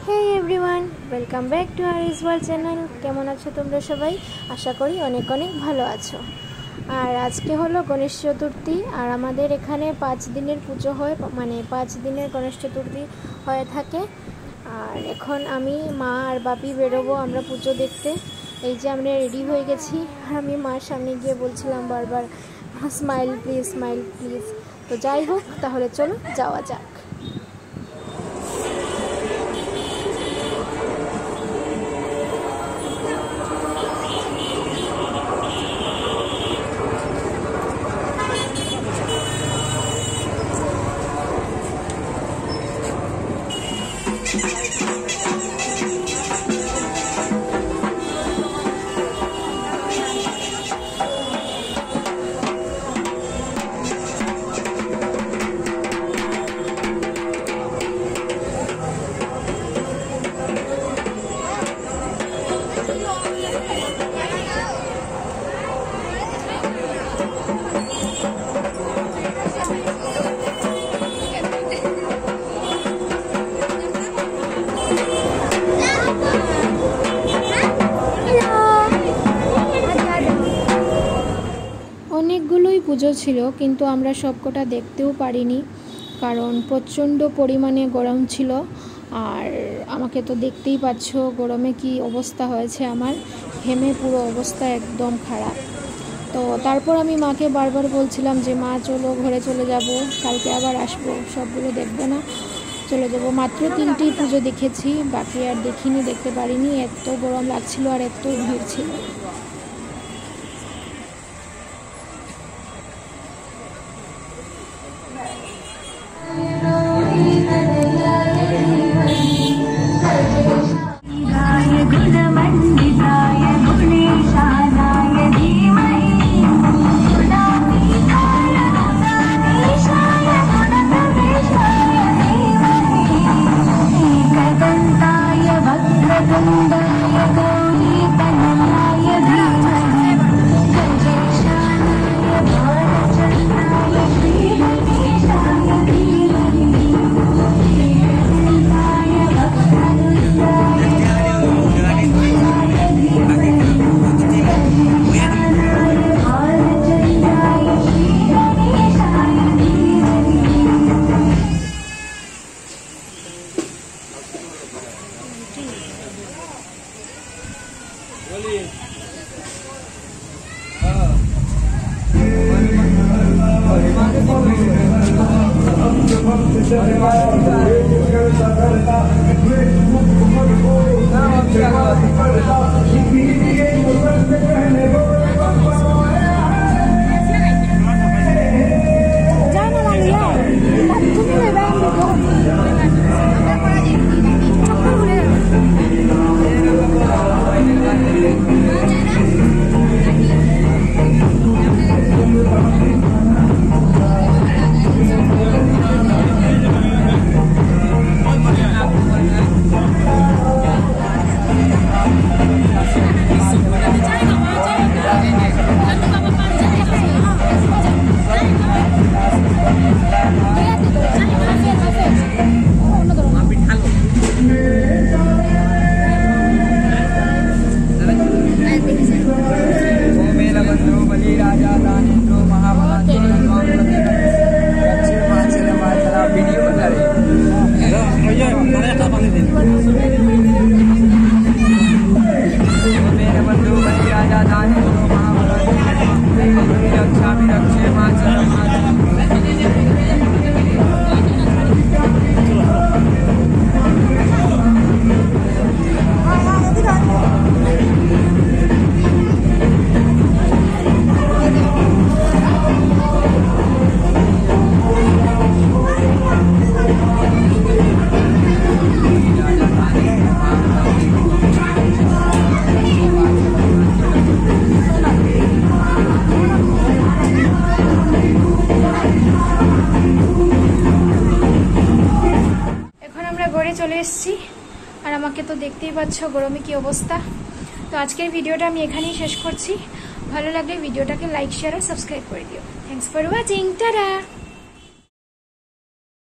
Hey everyone, welcome back to Aris world channel. কেমন আছো তোমরা সবাই? আশা করি অনেক অনেক ভালো আছো। আর আজকে হলো গণেশ চতুর্থী, আর আমাদের এখানে 5 দিনের পুজো হয়, মানে 5 দিনের গণেশ চতুর্থী হয়ে থাকে। আর এখন আমি, মা আর বাপি বেরোবো আমরা পুজো দেখতে। এই যে আমরা রেডি হয়ে গেছি, আর আমি মার সামনে গিয়ে বলছিলাম বারবার, স্মাইল প্লিজ, স্মাইল প্লিজ। তো যাই হোক, তাহলে চলো যাওয়া যাক। অনেকগুলোই পুজো ছিল, কিন্তু আমরা সবকটা দেখতেও পারিনি, কারণ প্রচণ্ড পরিমাণে গরম ছিল। আর আমাকে তো দেখতেই পাচ্ছ গরমে কি অবস্থা হয়েছে আমার, ঘেমে পুরো অবস্থা একদম খারাপ। তো তারপর আমি মাকে বারবার বলছিলাম যে মা চলো ঘরে চলে যাব, কালকে আবার আসবো, সবগুলো দেখবো না, চলে যাব। মাত্র 3টি পুজো দেখেছি, বাকি আর দেখিনি, দেখতে পারিনি, এত গরম লাগছিল আর এত ভিড় ছিল। চলে এসেছি, আর আমাকে তো দেখতেই পাচ্ছ গরমে কি অবস্থা। তো আজকের ভিডিওটা আমি এখানেই শেষ করছি। ভালো লাগলে ভিডিওটাকে লাইক, শেয়ার আর সাবস্ক্রাইব করে দিও। Thanks for watching, tata.